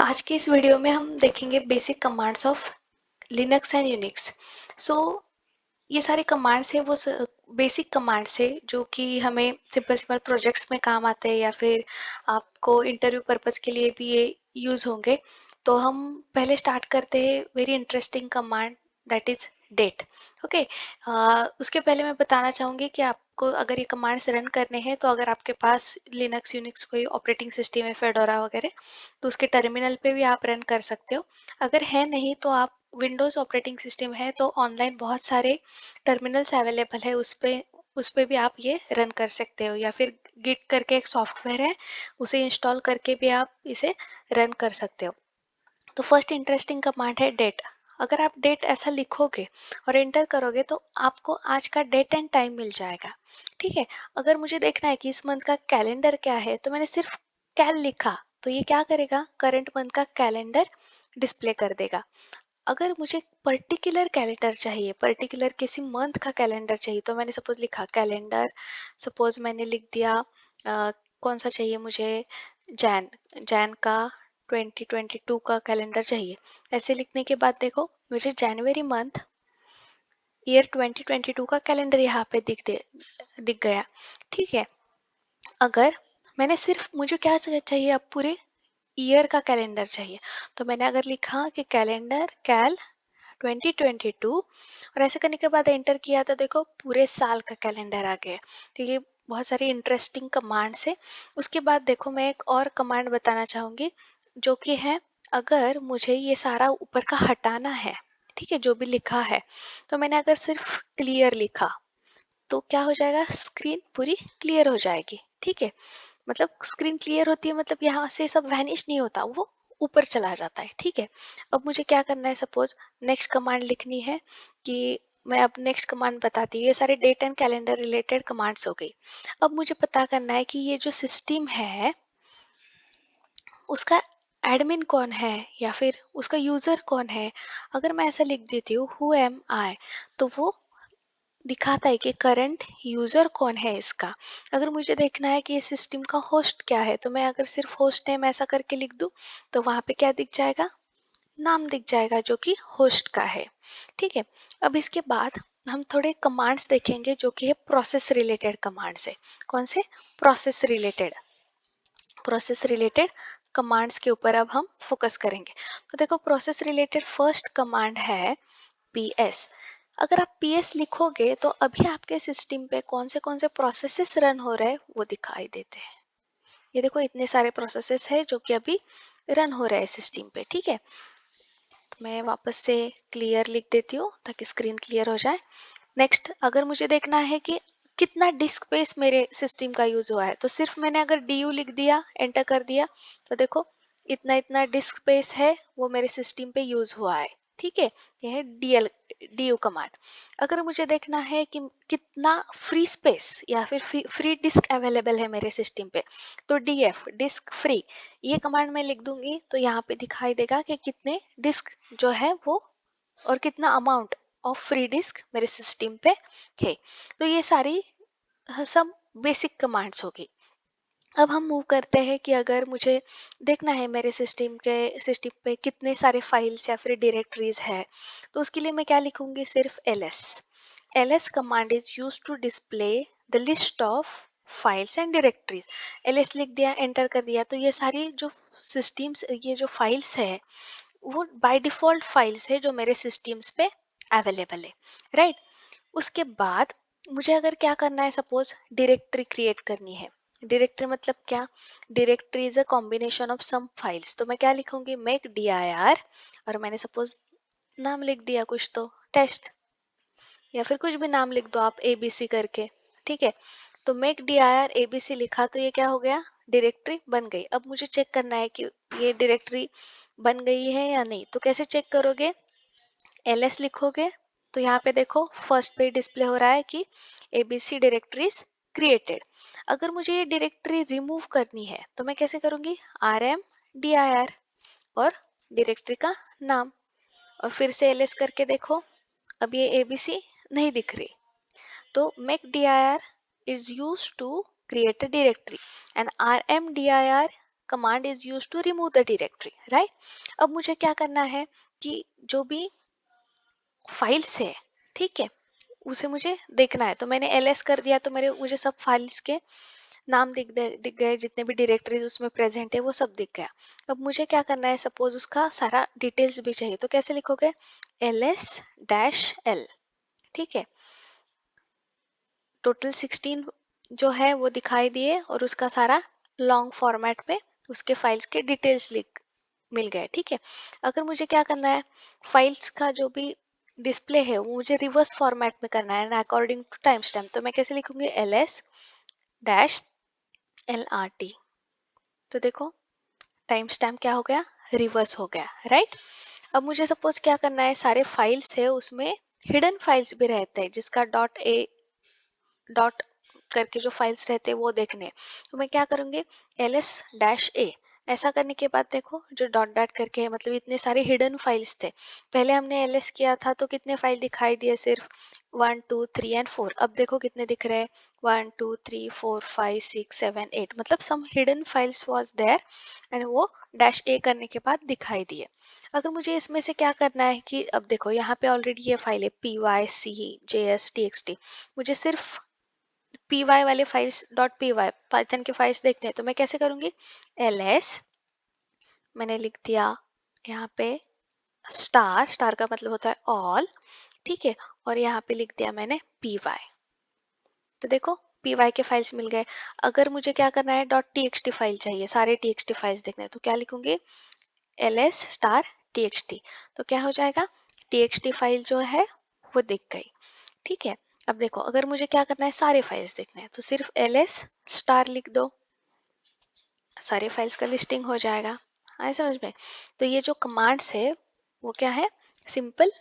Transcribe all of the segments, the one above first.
आज के इस वीडियो में हम देखेंगे basic commands of Linux and Unix. So ये सारे कमांड्स है वो बेसिक कमांड्स है जो कि हमें सिंपल सिंपल प्रोजेक्ट्स में काम आते हैं या फिर आपको इंटरव्यू पर्पस के लिए भी ये यूज होंगे। तो हम पहले स्टार्ट करते हैं very interesting command, that is date. Okay, उसके पहले मैं बताना चाहूंगी कि आपको अगर ये कमांड्स रन करने हैं तो अगर आपके पास लिनक्स यूनिक्स कोई ऑपरेटिंग सिस्टम है, फेडोरा वगैरह, तो उसके टर्मिनल पे भी आप रन कर सकते हो। अगर है नहीं तो आप विंडोज ऑपरेटिंग सिस्टम है तो ऑनलाइन बहुत सारे टर्मिनल्स अवेलेबल है, उस पे भी आप ये रन कर सकते हो, या फिर गिट करके एक सॉफ्टवेयर है, उसे इंस्टॉल करके भी आप इसे रन कर सकते हो। तो फर्स्ट इंटरेस्टिंग कमांड है डेट। अगर आप डेट ऐसा लिखोगे और एंटर करोगे तो आपको आज का डेट एंड टाइम मिल जाएगा। ठीक है, अगर मुझे देखना है कि इस मंथ का कैलेंडर क्या है तो मैंने सिर्फ कैल लिखा तो ये क्या करेगा, करंट मंथ का कैलेंडर डिस्प्ले कर देगा। अगर मुझे पर्टिकुलर कैलेंडर चाहिए, पर्टिकुलर किसी मंथ का कैलेंडर चाहिए, तो मैंने सपोज लिखा कैलेंडर, सपोज मैंने लिख दिया कौन सा चाहिए मुझे, जैन जैन का 2022 का कैलेंडर चाहिए। ऐसे लिखने के बाद देखो मुझे जनवरी मंथ ईयर 2022 का कैलेंडर यहाँ पे दिख गया। ठीक है, अगर मैंने सिर्फ मुझे क्या चाहिए, अब पूरे ईयर का कैलेंडर चाहिए, तो मैंने अगर लिखा कि कैलेंडर कैल 2022 और ऐसे करने के बाद एंटर किया तो देखो पूरे साल का कैलेंडर आ गया। तो ये बहुत सारी इंटरेस्टिंग कमांड्स है। उसके बाद देखो मैं एक और कमांड बताना चाहूंगी जो कि है, अगर मुझे ये सारा ऊपर का हटाना है, ठीक है, जो भी लिखा है, तो मैंने अगर सिर्फ क्लियर लिखा तो क्या हो जाएगा, स्क्रीन पूरी क्लियर हो जाएगी। ठीक है, मतलब स्क्रीन क्लियर होती है, मतलब यहाँ से सब वैनिश नहीं होता, वो ऊपर चला जाता है। ठीक है, अब मुझे क्या करना है, सपोज नेक्स्ट कमांड लिखनी है कि मैं अब नेक्स्ट कमांड बताती हूँ। ये सारे date and calendar related commands हो गई। अब मुझे पता करना है कि ये जो सिस्टम है उसका एडमिन कौन है या फिर उसका यूजर कौन है। अगर मैं ऐसा लिख देती हूँ हु एम आई, तो वो दिखाता है कि करंट यूजर कौन है इसका। अगर मुझे देखना है कि ये सिस्टम का होस्ट क्या है तो मैं अगर सिर्फ होस्ट नेम ऐसा करके लिख दूं तो वहां पे क्या दिख जाएगा, नाम दिख जाएगा जो कि होस्ट का है। ठीक है, अब इसके बाद हम थोड़े कमांड्स देखेंगे जो कि है प्रोसेस रिलेटेड कमांड्स है। कौन से, प्रोसेस रिलेटेड कमांड्स के ऊपर अब हम फोकस करेंगे। तो देखो प्रोसेस रिलेटेड फर्स्ट कमांड है पीएस। अगर आप पीएस लिखोगे तो अभी आपके सिस्टम पे कौन से प्रोसेसेस रन हो रहे हैं वो दिखाई देते हैं। ये देखो इतने सारे प्रोसेसेस है जो कि अभी रन हो रहे हैं सिस्टम पे। ठीक है, तो मैं वापस से क्लियर लिख देती हूँ ताकि स्क्रीन क्लियर हो जाए। नेक्स्ट, अगर मुझे देखना है कि कितना डिस्क स्पेस मेरे सिस्टम का यूज हुआ है तो सिर्फ मैंने अगर डी लिख दिया, एंटर कर दिया, तो देखो इतना इतना डिस्क स्पेस है वो मेरे सिस्टम पे यूज हुआ है। ठीक है, यह है डी कमांड। अगर मुझे देखना है कि कितना फ्री स्पेस या फिर फ्री डिस्क अवेलेबल है मेरे सिस्टम पे, तो डीएफ डिस्क फ्री, ये कमांड मैं लिख दूंगी तो यहाँ पे दिखाई देगा कि कितने डिस्क जो है वो और कितना अमाउंट ऑफ फ्री डिस्क मेरे सिस्टम पे है। तो ये सारी सब बेसिक कमांड्स होगी। अब हम मूव करते हैं कि अगर मुझे देखना है मेरे सिस्टम पे कितने सारे फाइल्स या फिर डायरेक्टरीज है, तो उसके लिए मैं क्या लिखूंगी, सिर्फ LS command is use to display the list of files and directories. LS लिख दिया, एंटर कर दिया, तो ये सारी जो सिस्टम्स, ये जो फाइल्स है वो बाय डिफॉल्ट फाइल्स है जो मेरे सिस्टम्स पे अवेलेबल है। राइट, उसके बाद मुझे अगर क्या करना है, सपोज डायरेक्टरी क्रिएट करनी है। डायरेक्टरी मतलब क्या, directory is a combination of some files. तो मैं क्या लिखूंगी, मेक dir, और मैंने सपोज नाम लिख दिया कुछ, तो टेस्ट या फिर कुछ भी नाम लिख दो आप एबीसी करके। ठीक है, तो मेक dir एबीसी लिखा तो ये क्या हो गया, डायरेक्टरी बन गई। अब मुझे चेक करना है कि ये डायरेक्टरी बन गई है या नहीं, तो कैसे चेक करोगे, ls लिखोगे तो यहाँ पे देखो फर्स्ट पे डिस्प्ले हो रहा है कि abc डायरेक्टरीज क्रिएटेड। अगर मुझे ये डायरेक्टरी रिमूव करनी है तो मैं कैसे करूंगी, rm dir और डायरेक्टरी का नाम, और फिर से ls करके देखो, अब ये abc नहीं दिख रही। तो make dir is used to create a directory and rmdir command is use to remove the directory, right. अब मुझे क्या करना है कि जो भी फाइल्स है, ठीक है, उसे मुझे देखना है। तो मैंने ls कर दिया तो मेरे मुझे सब फाइल्स के नाम दिख गए, जितने भी डायरेक्टरीज उसमें प्रेजेंट है वो सब दिख गया। अब मुझे क्या करना है, सपोज उसका सारा डिटेल्स भी चाहिए, तो कैसे लिखोगे, ls-l, ठीक है। टोटल 16 जो है वो दिखाई दिए और उसका सारा लॉन्ग फॉर्मेट में उसके फाइल्स के डिटेल्स लिख मिल गए, ठीक है। अगर मुझे क्या करना है, फाइल्स का जो भी डिस्प्ले है वो मुझे रिवर्स फॉर्मेट में करना है अकॉर्डिंग टू टाइम स्टैम्प, तो मैं कैसे लिखूंगी, ls-lrt। तो देखो टाइम स्टैम्प क्या हो गया, रिवर्स हो गया, राइट। अब मुझे सपोज क्या करना है, सारे फाइल्स है उसमें हिडन फाइल्स भी रहते हैं जिसका डॉट करके जो फाइल्स रहते हैं वो देखने, तो मैं क्या करूंगी, ls-a। ऐसा करने के बाद देखो जो डॉट डॉट करके है, मतलब इतने सारे हिडन फाइल्स थे। पहले हमने ls किया था तो कितने फाइल दिखाई दिए, सिर्फ 1 2 3 एंड 4। अब देखो कितने दिख रहे हैं, 1 2 3 4 5 6 7 8, मतलब some hidden files was there and वो -a करने के बाद दिखाई दिए। अगर मुझे इसमें से क्या करना है कि अब देखो यहाँ पे ऑलरेडी ये फाइल है py.c.js.txt, मुझे सिर्फ py वाले फाइल्स .py पाइथन के फाइल्स देखते हैं, तो मैं कैसे करूंगी, ls, मैंने लिख दिया यहाँ पे स्टार, स्टार का मतलब होता है ऑल, ठीक है, और यहाँ पे लिख दिया मैंने py। तो देखो py के फाइल्स मिल गए। अगर मुझे क्या करना है, .txt फाइल चाहिए, सारे txt फाइल्स देखने हैं, तो क्या लिखूंगी, ls*txt। तो क्या हो जाएगा, txt फाइल जो है वो दिख गई, ठीक है। अब देखो अगर मुझे क्या करना है, सारे फाइल्स देखने हैं, तो सिर्फ ls स्टार लिख दो, सारे फाइल्स का लिस्टिंग हो जाएगा। आए समझ में। तो ये जो कमांड्स है वो क्या है, सिंपल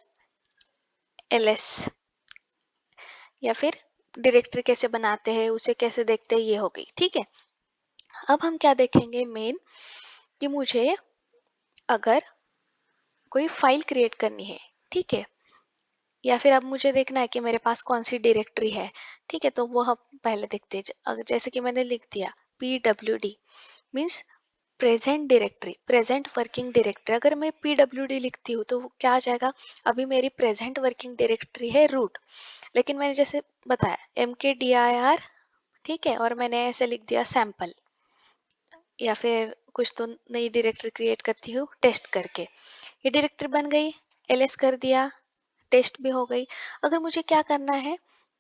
ls, या फिर डायरेक्टरी कैसे बनाते हैं, उसे कैसे देखते हैं, ये हो गई, ठीक है। अब हम क्या देखेंगे मेन, कि मुझे अगर कोई फाइल क्रिएट करनी है, ठीक है, या फिर अब मुझे देखना है कि मेरे पास कौन सी डायरेक्टरी है, ठीक है, तो वो हम पहले देखते हैं। जैसे कि मैंने लिख दिया pwd means present directory, present working directory. अगर मैं pwd लिखती हूँ तो क्या आ जाएगा, अभी मेरी प्रेजेंट वर्किंग डायरेक्टरी है रूट, लेकिन मैंने जैसे बताया mkdir, ठीक है, और मैंने ऐसे लिख दिया सैंपल, या फिर कुछ तो नई डायरेक्टरी क्रिएट करती हूँ टेस्ट करके, ये डायरेक्टरी बन गई, ls कर दिया, टेस्ट भी हो गई। अगर मुझे क्या करना है,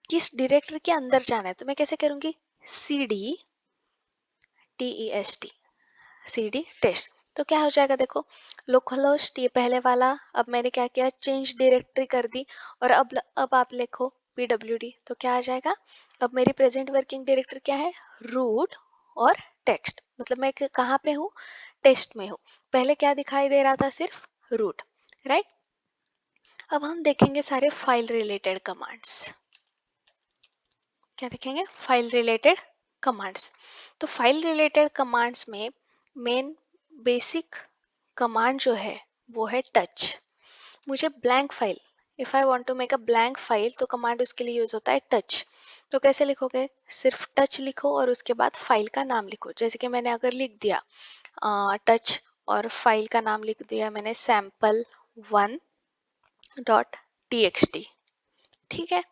किस डायरेक्टरी के अंदर जाना है, तो मैं कैसे करूंगी, cd test, cd टेस्ट। तो क्या हो जाएगा, देखो लोकल होस्ट ये पहले वाला, अब मैंने क्या किया, चेंज डायरेक्टरी कर दी, और अब आप लिखो pwd, तो क्या आ जाएगा, अब मेरी प्रेजेंट वर्किंग डायरेक्टरी क्या है, रूट और टेक्स्ट, मतलब मैं कहाँ पे हूँ, टेस्ट में हूँ। पहले क्या दिखाई दे रहा था, सिर्फ रूट, राइट। अब हम देखेंगे सारे फाइल रिलेटेड कमांड्स, क्या देखेंगे, फाइल रिलेटेड कमांड्स। तो फाइल रिलेटेड कमांड्स में मेन बेसिक कमांड जो है वो है टच। मुझे blank file, if I want to make a blank file, तो कमांड उसके लिए यूज होता है टच। तो कैसे लिखोगे, सिर्फ टच लिखो और उसके बाद फाइल का नाम लिखो। जैसे कि मैंने अगर लिख दिया टच और फाइल का नाम लिख दिया मैंने sample1.txt, ठीक है।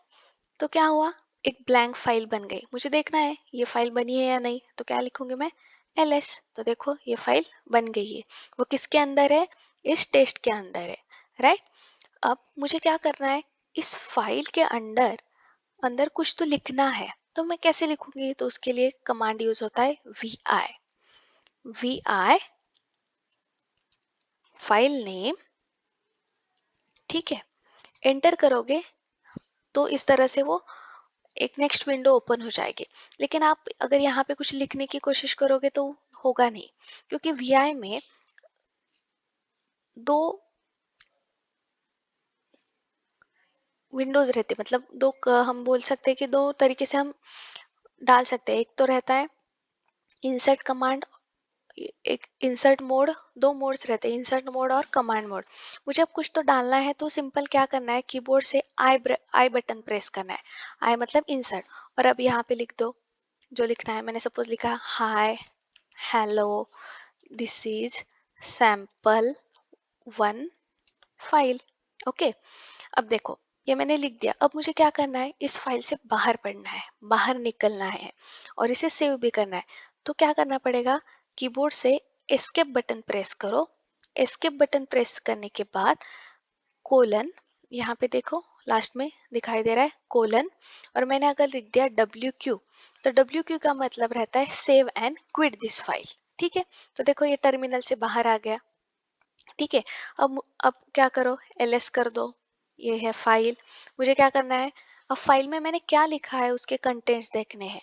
तो क्या हुआ, एक ब्लैंक फाइल बन गई। मुझे देखना है ये फाइल बनी है या नहीं, तो क्या लिखूंगी मैं, ls। तो देखो ये फाइल बन गई है, वो किसके अंदर है, इस टेस्ट के अंदर है, राइट। अब मुझे क्या करना है, इस फाइल के अंदर अंदर कुछ तो लिखना है, तो मैं कैसे लिखूंगी, तो उसके लिए कमांड यूज होता है vi फाइल नेम, ठीक है। एंटर करोगे तो इस तरह से वो एक नेक्स्ट विंडो ओपन हो जाएगी। लेकिन आप अगर यहाँ पे कुछ लिखने की कोशिश करोगे तो होगा नहीं, क्योंकि vi में दो विंडोज रहते, मतलब हम बोल सकते हैं कि दो तरीके से हम डाल सकते हैं। एक तो रहता है इंसर्ट कमांड, एक इंसर्ट मोड, दो मोड्स रहते हैं, इंसर्ट मोड और कमांड मोड। मुझे अब कुछ तो डालना है तो सिंपल क्या करना है, कीबोर्ड से आई बटन प्रेस करना है, आई मतलब इंसर्ट, और अब यहाँ पे लिख दो जो लिखना है। मैंने सपोज लिखा हाय hello this is sample 1 file. Okay, अब देखो ये मैंने लिख दिया। अब मुझे क्या करना है, इस फाइल से बाहर पढ़ना है, बाहर निकलना है और इसे सेव भी करना है। तो क्या करना पड़ेगा, कीबोर्ड से एस्केप बटन प्रेस करो। एस्केप बटन प्रेस करने के बाद कोलन, यहाँ पे देखो लास्ट में दिखाई दे रहा है कोलन, और मैंने अगर लिख दिया WQ, तो WQ का मतलब रहता है save and quit this file. ठीक है, तो देखो ये टर्मिनल से बाहर आ गया। ठीक है, अब क्या करो, ls कर दो। ये है फाइल, मुझे क्या करना है, अब फाइल में मैंने क्या लिखा है उसके कंटेंट्स देखने हैं।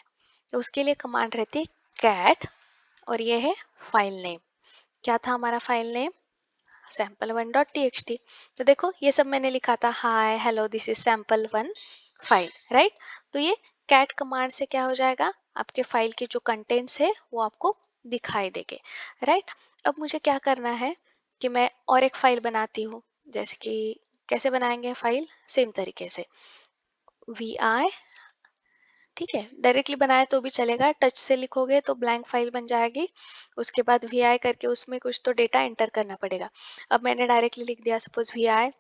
तो उसके लिए कमांड रहती है कैट, और ये है फाइल नेम। क्या था हमारा फाइल नेम, sample1.txt। तो देखो ये सब मैंने लिखा था, हाय hello this is sample1 file, right. तो ये कैट कमांड से क्या हो जाएगा, आपके फाइल के जो कंटेंट्स है वो आपको दिखाई देंगे, राइट। अब मुझे क्या करना है कि मैं और एक फाइल बनाती हूँ। जैसे कि कैसे बनाएंगे फाइल, सेम तरीके से vi, ठीक है, डायरेक्टली बनाए तो भी चलेगा, टच से लिखोगे तो ब्लैंक फाइल बन जाएगी। उसके बाद vi करके उसमें कुछ तो डेटा एंटर करना पड़ेगा। अब मैंने डायरेक्टली लिख दिया सपोज vi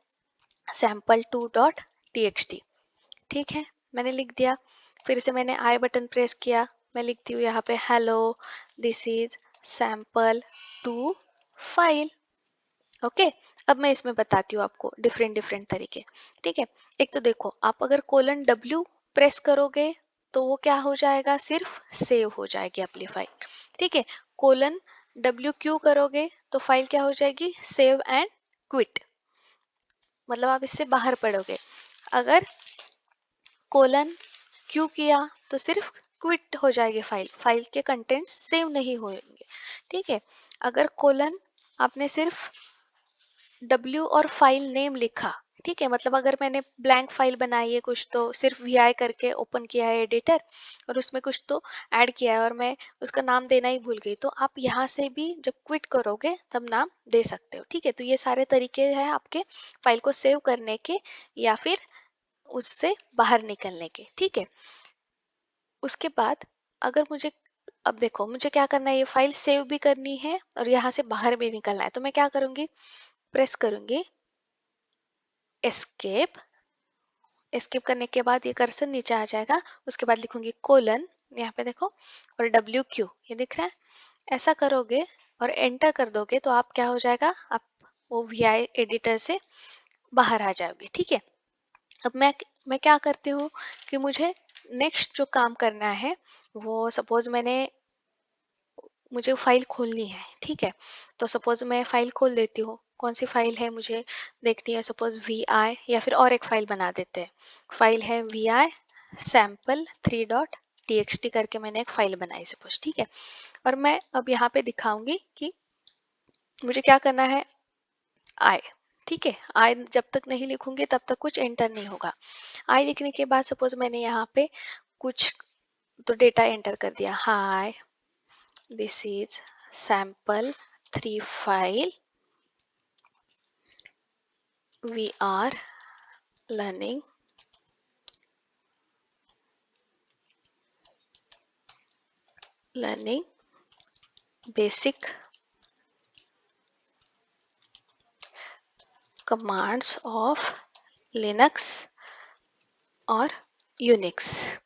sample2.txt। ठीक है, मैंने लिख दिया। फिर से मैंने आई बटन प्रेस किया, मैं लिखती हूँ यहाँ पे hello this is sample2 file. Okay, अब मैं इसमें बताती हूँ आपको डिफरेंट डिफरेंट तरीके। ठीक है, एक तो देखो आप अगर कोलन W प्रेस करोगे तो वो क्या हो जाएगा, सिर्फ सेव हो जाएगी अपनी फाइल। ठीक है, कोलन WQ करोगे तो फाइल क्या हो जाएगी, सेव एंड क्विट, मतलब आप इससे बाहर पढ़ोगे। अगर कोलन Q किया तो सिर्फ क्विट हो जाएगी फाइल, फाइल के कंटेंट्स सेव नहीं होंगे। ठीक है, अगर कोलन आपने सिर्फ W और फाइल नेम लिखा, ठीक है, मतलब अगर मैंने ब्लैंक फाइल बनाई है कुछ, तो सिर्फ vi करके ओपन किया है एडिटर और उसमें कुछ तो ऐड किया है और मैं उसका नाम देना ही भूल गई, तो आप यहाँ से भी जब क्विट करोगे तब नाम दे सकते हो। ठीक है, तो ये सारे तरीके हैं आपके फाइल को सेव करने के या फिर उससे बाहर निकलने के। ठीक है, उसके बाद अगर मुझे, अब देखो मुझे क्या करना है, ये फाइल सेव भी करनी है और यहाँ से बाहर भी निकलना है, तो मैं क्या करूंगी, प्रेस करूंगी एस्केप। एस्केप करने के बाद ये कर्सर नीचे आ जाएगा, उसके बाद लिखूंगी कोलन, यहाँ पे देखो, और WQ ये दिख रहा है। ऐसा करोगे और एंटर कर दोगे तो आप क्या हो जाएगा, आप वो vi एडिटर से बाहर आ जाओगे। ठीक है, अब मैं क्या करती हूँ कि मुझे नेक्स्ट जो काम करना है वो, सपोज मुझे फाइल खोलनी है। ठीक है, तो सपोज मैं फाइल खोल देती हूँ, कौन सी फाइल है मुझे देखती है, सपोज vi, या फिर और एक फाइल बना देते हैं। फाइल है vi sample3.txt करके मैंने एक फाइल बनाई सपोज। ठीक है, और मैं अब यहाँ पे दिखाऊंगी कि मुझे क्या करना है, आई। ठीक है, आई जब तक नहीं लिखूंगी तब तक कुछ एंटर नहीं होगा। आई लिखने के बाद सपोज मैंने यहाँ पे कुछ तो डेटा एंटर कर दिया, hi this is sample3 file, we are learning basic commands of Linux और Unix।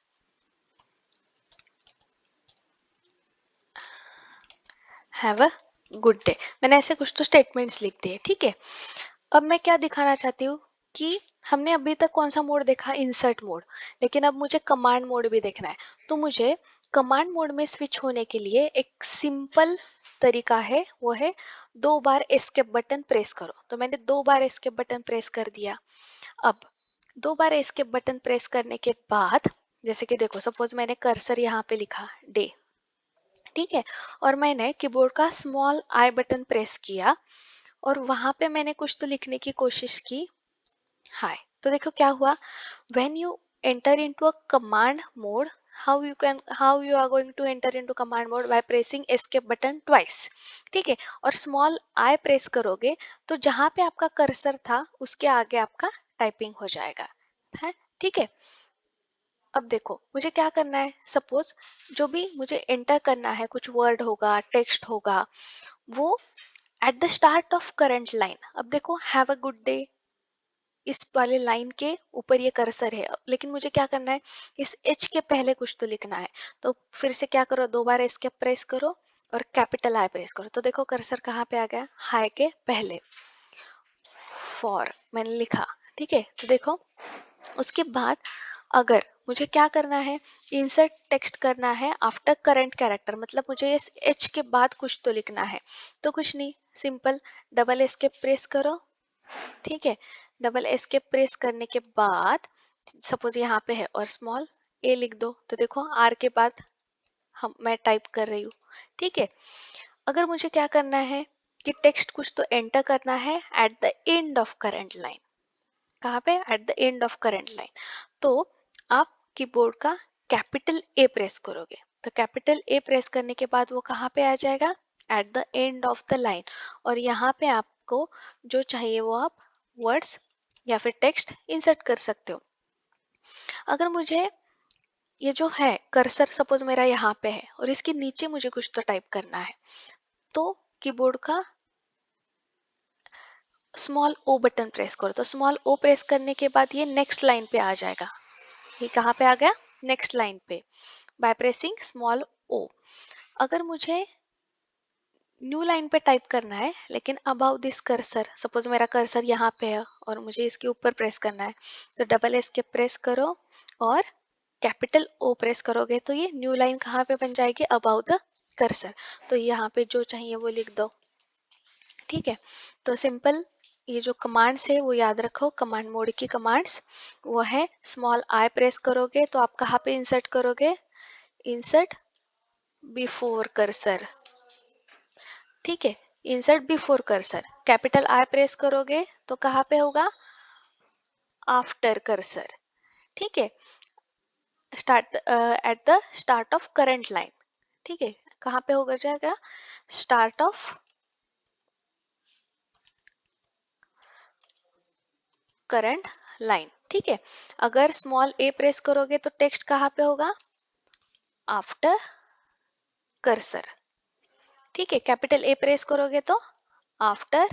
Have a good day, मैंने ऐसे कुछ तो स्टेटमेंट्स लिख दिए। ठीक है, अब मैं क्या दिखाना चाहती हूँ कि हमने अभी तक कौन सा मोड देखा, इंसर्ट मोड, लेकिन अब मुझे कमांड मोड भी देखना है। तो मुझे कमांड मोड में स्विच होने के लिए एक सिंपल तरीका है, वो है 2 बार एस्केप बटन प्रेस करो। तो मैंने 2 बार एस्केप बटन प्रेस कर दिया। अब 2 बार एस्केप बटन प्रेस करने के बाद, जैसे कि देखो सपोज मैंने कर्सर यहाँ पे लिखा डे, ठीक है, और मैंने कीबोर्ड का स्मॉल आई बटन प्रेस किया और वहां पे मैंने कुछ तो लिखने की कोशिश की, हाय। तो देखो क्या हुआ, when you enter into a command mode, how you are going to enter into command mode by pressing escape button twice। ठीक है, और स्मॉल आई प्रेस करोगे तो जहां पे आपका कर्सर था उसके आगे आपका टाइपिंग हो जाएगा है। ठीक है, अब देखो मुझे क्या करना है, सपोज जो भी मुझे एंटर करना है, कुछ वर्ड होगा, टेक्स्ट होगा, वो at the start of current line. अब देखो हैव अ गुड डे, इस वाले लाइन के ऊपर ये कर्सर है, लेकिन मुझे क्या करना है, इस एच के पहले कुछ तो लिखना है। तो फिर से क्या करो, दो बार एस्केप प्रेस करो और कैपिटल आई प्रेस करो, तो देखो कर्सर कहाँ पे आ गया, हाई के पहले, फॉर मैंने लिखा। ठीक है, तो देखो उसके बाद अगर मुझे क्या करना है, इंसर्ट टेक्स्ट करना है आफ्टर करंट कैरेक्टर, मतलब मुझे इस एच के बाद कुछ तो लिखना है। तो कुछ नहीं, सिंपल डबल एस्केप प्रेस करो। ठीक है, डबल एस्केप प्रेस करने के बाद सपोज यहाँ पे है और स्मॉल ए लिख दो, तो देखो आर के बाद हम मैं टाइप कर रही हूँ। ठीक है, अगर मुझे क्या करना है कि टेक्स्ट कुछ तो एंटर करना है at the end of current line, कहाँ पे, at the end of current line, तो आप कीबोर्ड का कैपिटल ए प्रेस करोगे, तो कैपिटल ए प्रेस करने के बाद वो कहाँ पे आ जाएगा, at the end of the line, और यहाँ पे आपको जो चाहिए वो आप वर्ड्स या फिर टेक्स्ट इंसर्ट कर सकते हो। अगर मुझे ये जो है कर्सर सपोज मेरा यहाँ पे है और इसके नीचे मुझे कुछ तो टाइप करना है, तो कीबोर्ड का स्मॉल ओ बटन प्रेस करो, तो स्मॉल ओ प्रेस करने के बाद ये नेक्स्ट लाइन पे आ जाएगा। ये कहाँ पे आ गया, नेक्स्ट लाइन पे, बाय प्रेसिंग स्मॉल ओ। अगर मुझे न्यू लाइन पे टाइप करना है लेकिन अबाउ दिस कर्सर, सपोज मेरा कर्सर यहाँ पे है और मुझे इसके ऊपर प्रेस करना है, तो डबल एस्केप प्रेस करो और कैपिटल ओ प्रेस करोगे, तो ये न्यू लाइन कहाँ पे बन जाएगी, अबाउ द कर्सर, तो यहाँ पे जो चाहिए वो लिख दो। ठीक है, तो सिंपल ये जो कमांड्स है वो याद रखो, कमांड मोड की कमांड्स वो है, स्मॉल आई प्रेस करोगे तो आप कहाँ पे इंसर्ट करोगे, इंसर्ट बिफोर कर्सर। ठीक है, insert before cursor, capital I press करोगे तो कहाँ पे होगा, आफ्टर कर्सर। ठीक है, start at the start of current line. ठीक है, कहाँ पे होगा जाएगा, स्टार्ट ऑफ करंट लाइन। ठीक है, अगर स्मॉल ए प्रेस करोगे तो टेक्स्ट कहाँ पे होगा, आफ्टर कर्सर। ठीक है, कैपिटल ए प्रेस करोगे तो आफ्टर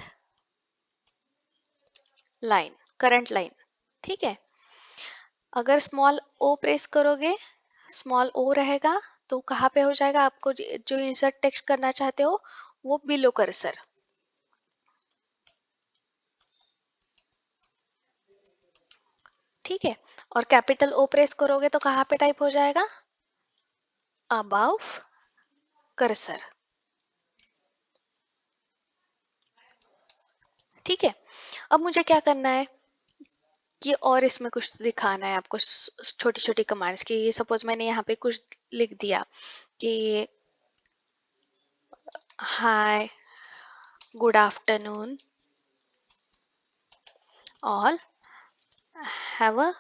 लाइन, करंट लाइन। ठीक है, अगर स्मॉल ओ प्रेस करोगे, स्मॉल ओ रहेगा तो कहाँ पे हो जाएगा, आपको जो इंसर्ट टेक्स्ट करना चाहते हो वो बिलो कर्सर। ठीक है, और कैपिटल ओ प्रेस करोगे तो कहाँ पे टाइप हो जाएगा, अबाव कर्सर। ठीक है, अब मुझे क्या करना है कि और इसमें कुछ दिखाना है आपको, छोटी छोटी कमांड्स की, सपोज मैंने यहाँ पे कुछ लिख दिया कि hi, good afternoon all, have a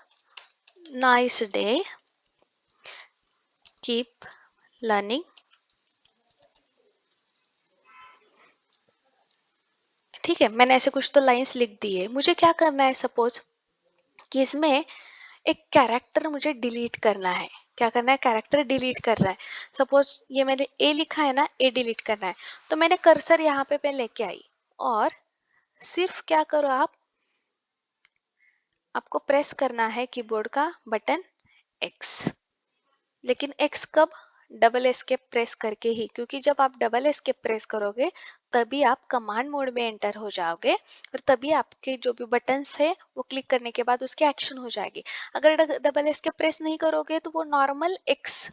nice day, keep learning. ठीक है, मैंने ऐसे कुछ तो लाइंस लिख दी है। मुझे क्या करना है, सपोज कि इसमें एक कैरेक्टर मुझे डिलीट करना है। क्या करना है, कैरेक्टर डिलीट कर रहा है। सपोज ये मैंने ए लिखा है ना, ए डिलीट करना है, तो मैंने कर्सर यहाँ पे लेके आई और सिर्फ क्या करो आप, आपको प्रेस करना है कीबोर्ड का बटन एक्स, लेकिन एक्स कब, डबल एस्केप प्रेस करके ही, क्योंकि जब आप डबल एस्केप प्रेस करोगे तभी आप कमांड मोड में एंटर हो जाओगे और तभी आपके जो भी बटन्स है वो क्लिक करने के बाद उसके एक्शन हो जाएगी। अगर डबल एस्केप प्रेस नहीं करोगे तो वो नॉर्मल एक्स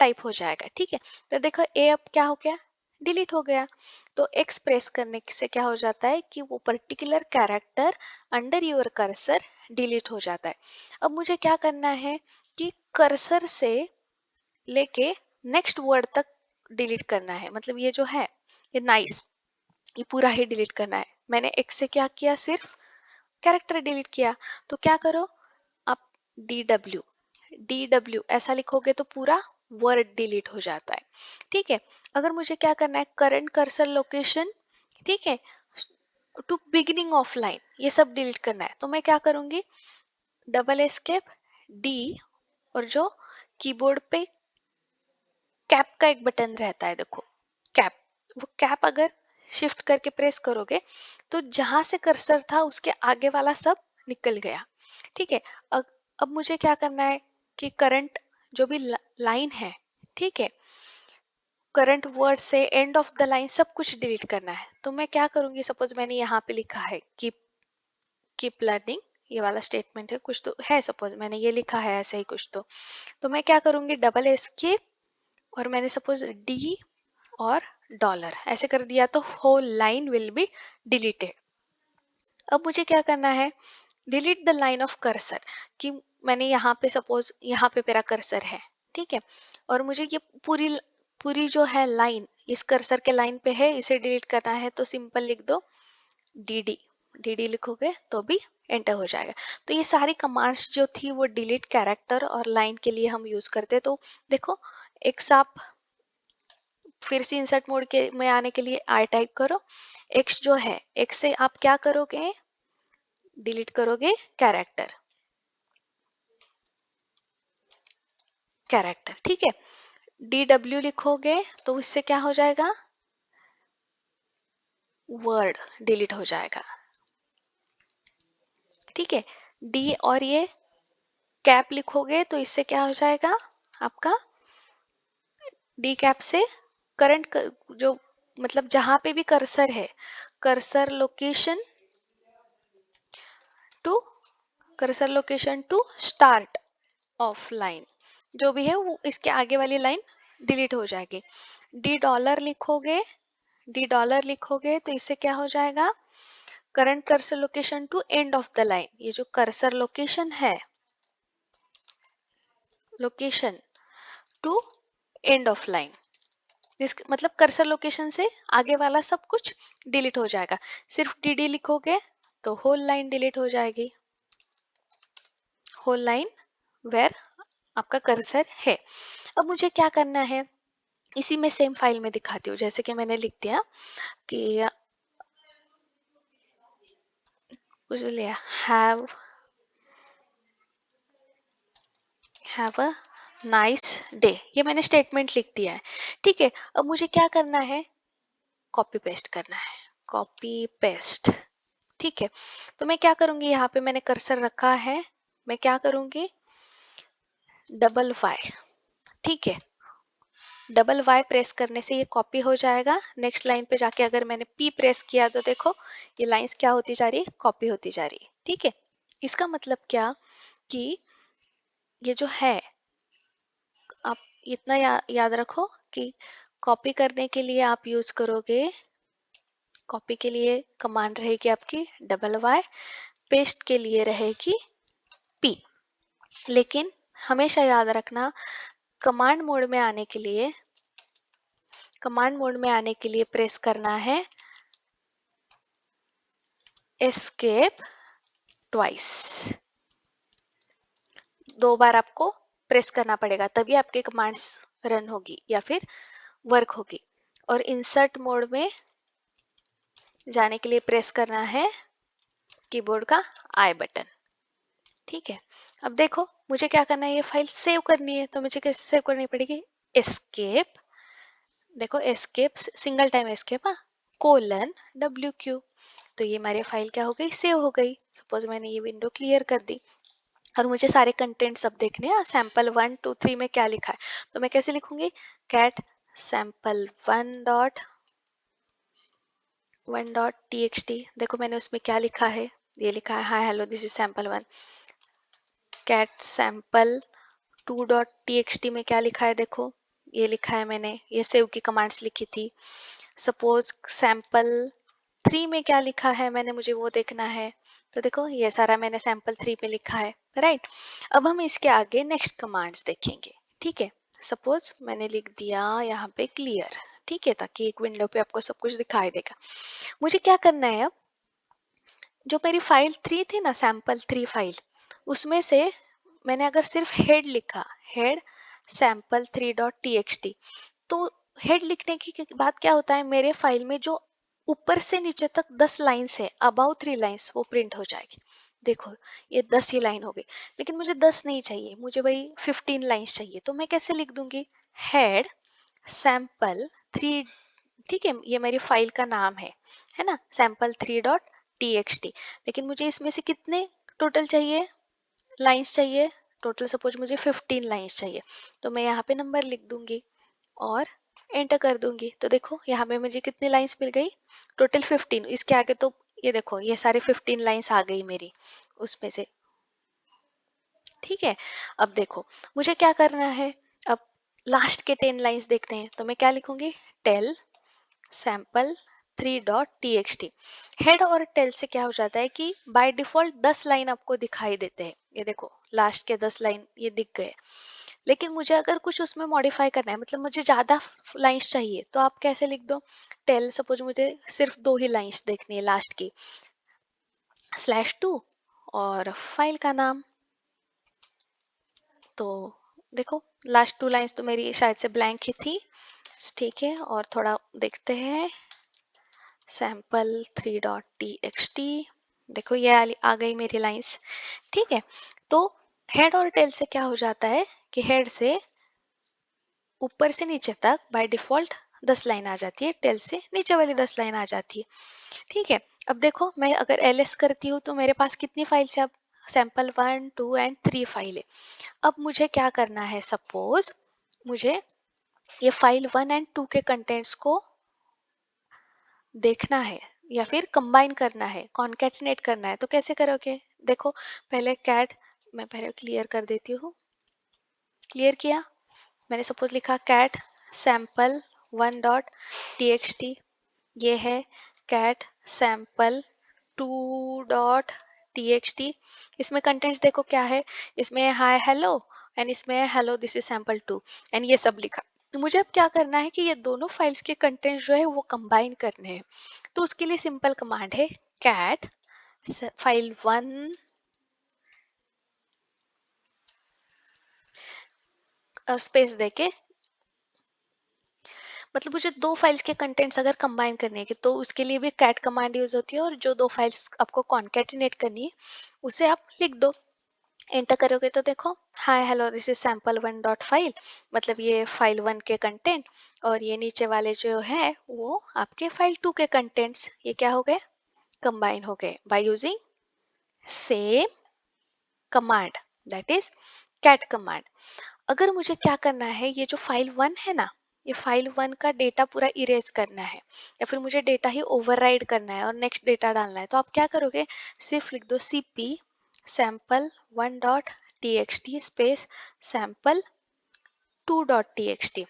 टाइप हो जाएगा। ठीक है, तो देखो ए अब क्या हो गया, डिलीट हो गया। तो एक्स प्रेस करने से क्या हो जाता है कि वो particular character under your cursor delete हो जाता है। अब मुझे क्या करना है कि कर्सर से लेके नेक्स्ट वर्ड तक डिलीट करना है, मतलब ये जो है ये नाइस, ये पूरा ही डिलीट करना है। मैंने एक से क्या किया, सिर्फ कैरेक्टर डिलीट किया। तो क्या करो आप, डी डब्ल्यू ऐसा लिखोगे तो पूरा वर्ड डिलीट हो जाता है। ठीक है, अगर मुझे क्या करना है, करंट कर्सर लोकेशन, ठीक है, टू बिगिनिंग ऑफ लाइन, ये सब डिलीट करना है, तो मैं क्या करूंगी, डबल एस्केप डी और जो कीबोर्ड पे कैप का एक बटन रहता है, देखो कैप, वो कैप अगर शिफ्ट करके प्रेस करोगे तो जहां से कर्सर था उसके आगे वाला सब निकल गया। ठीक है। अब अब मुझे क्या करना है कि करंट जो भी लाइन है, ठीक है, करंट वर्ड से एंड ऑफ द लाइन सब कुछ डिलीट करना है। तो मैं क्या करूंगी, सपोज मैंने यहाँ पे लिखा है कीप लर्निंग, ये वाला स्टेटमेंट है, कुछ तो है, सपोज मैंने ये लिखा है ऐसे ही कुछ, तो मैं क्या करूंगी, डबल एस्केप, और मैंने सपोज डी और डॉलर ऐसे कर दिया तो whole line will be deleted. अब मुझे क्या करना है, delete the line of cursor, कि मैंने यहाँ पे सपोज यहाँ पे मेरा कर्सर है, ठीक है, और मुझे ये पूरी पूरी जो है लाइन इस कर्सर के लाइन पे है, इसे डिलीट करना है, तो सिंपल लिख दो डी डी लिखोगे तो भी एंटर हो जाएगा। तो ये सारी कमांड्स जो थी वो डिलीट कैरेक्टर और लाइन के लिए हम यूज करते। तो देखो, एक साथ फिर से इंसर्ट मोड के में आने के लिए आई टाइप करो, एक्स जो है एक्स से आप क्या करोगे, डिलीट करोगे कैरेक्टर, कैरेक्टर, ठीक है। डी डब्ल्यू लिखोगे तो इससे क्या हो जाएगा, वर्ड डिलीट हो जाएगा, ठीक है। डी और ये कैप लिखोगे तो इससे क्या हो जाएगा आपका, डी कैप से करंट जो मतलब जहां पे भी कर्सर है, cursor location to cursor location to start of line, जो भी है वो इसके आगे वाली लाइन डिलीट हो जाएगी। डी डॉलर लिखोगे, डी डॉलर लिखोगे तो इससे क्या हो जाएगा, current cursor location to end of the line, ये जो कर्सर लोकेशन है, location to end of line, जिस मतलब कर्सर लोकेशन से आगे वाला सब कुछ डिलीट हो जाएगा। सिर्फ डी लिखोगे तो होल लाइन डिलीट हो जाएगी, होल लाइन वेर आपका कर्सर है। अब मुझे क्या करना है, इसी में सेम फाइल में दिखाती हूँ, जैसे कि मैंने लिख दिया कि कुछ लिया, have have a nice day, ये मैंने स्टेटमेंट लिख दिया है, ठीक है। अब मुझे क्या करना है, कॉपी पेस्ट करना है, कॉपी पेस्ट, ठीक है। तो मैं क्या करूंगी, यहाँ पे मैंने कर्सर रखा है, मैं क्या करूंगी, डबल वाई, ठीक है, डबल वाई प्रेस करने से ये कॉपी हो जाएगा। नेक्स्ट लाइन पे जाके अगर मैंने पी प्रेस किया तो देखो ये लाइंस क्या होती जा रही है, कॉपी होती जा रही है, ठीक है। इसका मतलब क्या कि ये जो है, आप इतना याद रखो कि कॉपी करने के लिए आप यूज करोगे, कॉपी के लिए कमांड रहेगी आपकी डबल वाई, पेस्ट के लिए रहेगी पी। लेकिन हमेशा याद रखना, कमांड मोड में आने के लिए, कमांड मोड में आने के लिए प्रेस करना है एस्केप ट्वाइस, दो बार आपको प्रेस करना पड़ेगा, तभी आपकी कमांड्स रन होगी या फिर वर्क होगी। और इंसर्ट मोड में जाने के लिए प्रेस करना है कीबोर्ड का आई बटन, ठीक है। अब देखो मुझे क्या करना है, ये फाइल सेव करनी है, तो मुझे कैसे सेव करनी पड़ेगी, एस्केप, देखो escape, single time escape, colon W Q, तो ये हमारी फाइल क्या हो गई, सेव हो गई। सपोज मैंने ये विंडो क्लियर कर दी और मुझे सारे कंटेंट सब देखने हैं, सैंपल 1 2 3 में क्या लिखा है, तो मैं कैसे लिखूंगी, कैट सैंपल 1.1.txt, देखो मैंने उसमें क्या लिखा है, ये लिखा है hi hello this is sample 1। Cat sample 2.txt में क्या लिखा है, देखो ये लिखा है, मैंने ये सेव की कमांड्स लिखी थी। सपोज सैंपल 3 में क्या लिखा है, मैंने मुझे वो देखना है, तो देखो ये सारा मैंने सैंपल 3 में लिखा है, राइट। अब हम इसके आगे नेक्स्ट कमांड्स देखेंगे, ठीक है। सपोज मैंने लिख दिया यहाँ पे क्लियर, ठीक है, ताकि एक विंडो पे आपको सब कुछ दिखाई देगा। मुझे क्या करना है, अब जो मेरी फाइल 3 थी ना, सैंपल 3 फाइल, उसमें से मैंने अगर सिर्फ हेड लिखा, हेड सैंपल 3.txt, तो हेड लिखने की बाद क्या होता है, मेरे फाइल में जो ऊपर से नीचे तक 10 लाइंस है, अबाउ 3 लाइंस वो प्रिंट हो जाएगी। देखो ये 10 ही लाइन हो गई, लेकिन मुझे 10 नहीं चाहिए, मुझे भाई 15 लाइन्स चाहिए, तो मैं कैसे लिख दूंगी? हेड सैंपल 3, ठीक है, ये मेरी फाइल का नाम है ना, सैंपल 3.txt। लेकिन मुझे इसमें से कितने टोटल चाहिए, लाइंस चाहिए? टोटल सपोज मुझे 15 लाइंस चाहिए, तो मैं यहाँ पे नंबर लिख दूंगी और एंटर कर दूंगी। तो देखो यहाँ पे मुझे कितनी लाइंस मिल गई? टोटल 15। इसके आगे तो ये देखो ये सारे 15 लाइंस आ गई मेरी उसमें से, ठीक है। अब देखो मुझे क्या करना है, अब लास्ट के 10 लाइंस देखते हैं, तो मैं क्या लिखूंगी? Tail sample 3.txt। हेड और टेल से क्या हो जाता है कि बाय डिफॉल्ट 10 लाइन आपको दिखाई देते हैं, ये देखो लास्ट के 10 लाइन ये दिख गए। लेकिन मुझे अगर कुछ उसमें मॉडिफाई करना है, मतलब मुझे ज्यादा लाइंस चाहिए, तो आप कैसे लिख दो? टेल सपोज मुझे सिर्फ 2 ही लाइंस देखनी है लास्ट की, /2 और फाइल का नाम। तो देखो लास्ट 2 लाइंस तो मेरी शायद से ब्लैंक ही थी, ठीक है। और थोड़ा देखते हैं, सैंपल 3.txt, देखो ये आ गई मेरी लाइंस, ठीक है। तो हेड और टेल से क्या हो जाता है कि हेड से ऊपर से नीचे तक बाय डिफॉल्ट 10 लाइन आ जाती है, टेल से नीचे वाली 10 लाइन आ जाती है, ठीक है। अब देखो मैं अगर ls करती हूँ तो मेरे पास कितनी फाइल्स है? अब सैंपल 1, 2 एंड 3 फाइल है। अब मुझे क्या करना है, सपोज मुझे ये फाइल 1 एंड 2 के कंटेंट्स को देखना है या फिर कंबाइन करना है, कॉन्केटिनेट करना है, तो कैसे करोगे? देखो पहले कैट, मैं पहले क्लियर कर देती हूँ, क्लियर किया, मैंने सपोज लिखा कैट सैंपल 1.txt, ये है कैट सैंपल 2.txt। इसमें कंटेंट्स देखो क्या है, इसमें हाय हेलो एंड इसमें hello this is sample 2 and ये सब लिखा। तो मुझे अब क्या करना है कि ये दोनों फाइल्स के कंटेंट्स जो है वो कंबाइन करने हैं। तो उसके लिए सिंपल कमांड है कैट फाइल 1 स्पेस देके, मतलब मुझे दो फाइल्स के कंटेंट्स अगर कंबाइन करने हैं तो उसके लिए भी कैट कमांड यूज होती है, और जो दो फाइल्स आपको कॉन्केटिनेट करनी है उसे आप लिख दो, एंटर करोगे तो देखो hi hello this is sample 1.फाइल, मतलब ये फाइल 1 के कंटेंट, और ये नीचे वाले जो है वो आपके फाइल 2 के कंटेंट्स, ये क्या हो गए? कंबाइन हो गए by using same command, that is cat command. अगर मुझे क्या करना है, ये जो फाइल 1 है ना, ये फाइल 1 का डेटा पूरा इरेज करना है या फिर मुझे डेटा ही ओवरराइड करना है और नेक्स्ट डेटा डालना है, तो आप क्या करोगे? सिर्फ लिख दो cp sample 1.txt space sample 2.txt,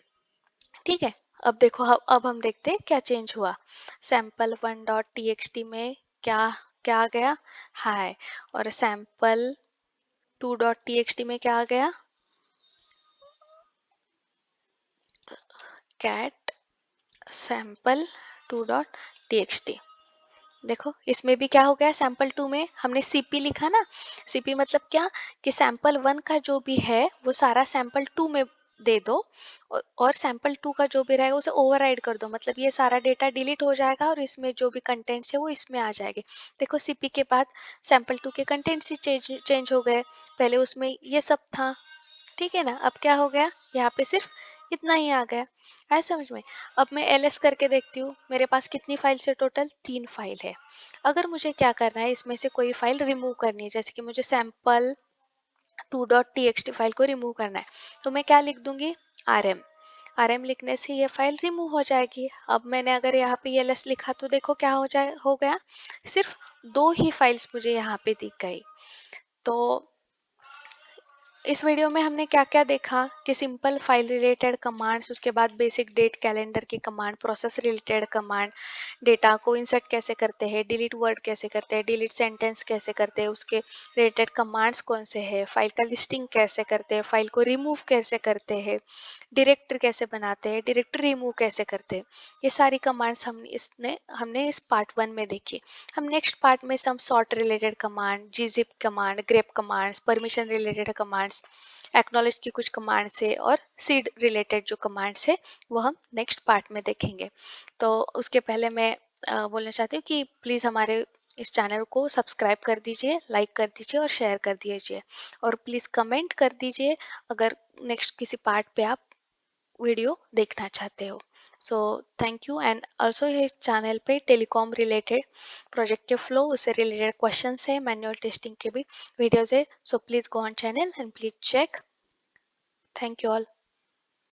ठीक है। अब देखो अब हम देखते हैं क्या चेंज हुआ। सैंपल 1.txt में क्या क्या आ गया? हाय। और सैंपल 2.txt में क्या आ गया? Cat sample 2.txt। देखो इसमें भी क्या हो गया, सैंपल 2 में हमने cp लिखा ना, cp मतलब क्या कि सैंपल 1 का जो भी है वो सारा सैंपल 2 में दे दो, और सैंपल 2 का जो भी रहेगा उसे ओवरराइड कर दो, मतलब ये सारा डेटा डिलीट हो जाएगा और इसमें जो भी कंटेंट्स है वो इसमें आ जाएंगे। देखो cp के बाद सैंपल 2 के कंटेंट्स ही चेंज हो गए, पहले उसमें ये सब था, ठीक है ना। अब क्या हो गया, यहाँ पे सिर्फ इतना ही आ गया, है समझ में? अब मैं ls करके देखती हूँ, मेरे पास कितनी फाइल है? टोटल 3 फाइल है। अगर मुझे क्या करना है, इसमें से कोई फाइल रिमूव करनी है, जैसे कि मुझे सैंपल 2.txt फाइल को रिमूव करना है, तो मैं क्या लिख दूंगी? rm। rm लिखने से ये फाइल रिमूव हो जाएगी। अब मैंने अगर यहाँ पे ls लिखा तो देखो क्या हो गया, सिर्फ 2 ही फाइल्स मुझे यहाँ पे दिख गई। तो इस वीडियो में हमने क्या क्या देखा कि सिंपल फाइल रिलेटेड कमांड्स, उसके बाद बेसिक डेट कैलेंडर की command, process related command, data को इंसर्ट कैसे करते हैं, डिलीट वर्ड कैसे करते हैं, डिलीट सेंटेंस कैसे करते हैं, उसके रिलेटेड कमांड्स कौन से हैं, फाइल का लिस्टिंग कैसे करते हैं, फाइल को रिमूव कैसे करते हैं, डायरेक्टरी कैसे बनाते हैं, डायरेक्टरी रिमूव कैसे करते हैं, ये सारी कमांड्स हमने इस पार्ट 1 में देखी। हम नेक्स्ट पार्ट में some sort related command, gzip command, grep commands, permission related commands, acknowledge की कुछ कमांड्स है, और सीड रिलेटेड जो कमांड्स है वो हम नेक्स्ट पार्ट में देखेंगे। तो उसके पहले मैं बोलना चाहती हूँ कि प्लीज़ हमारे इस चैनल को सब्सक्राइब कर दीजिए, लाइक कर दीजिए और शेयर कर दीजिए, और प्लीज़ कमेंट कर दीजिए अगर नेक्स्ट किसी पार्ट पे आप वीडियो देखना चाहते हो। So thank you. And also ये चैनल पे टेलीकॉम रिलेटेड प्रोजेक्ट के फ्लो उससे रिलेटेड क्वेश्चंस है, मैनुअल टेस्टिंग के भी वीडियोस है। So please go on channel and please check. Thank you all.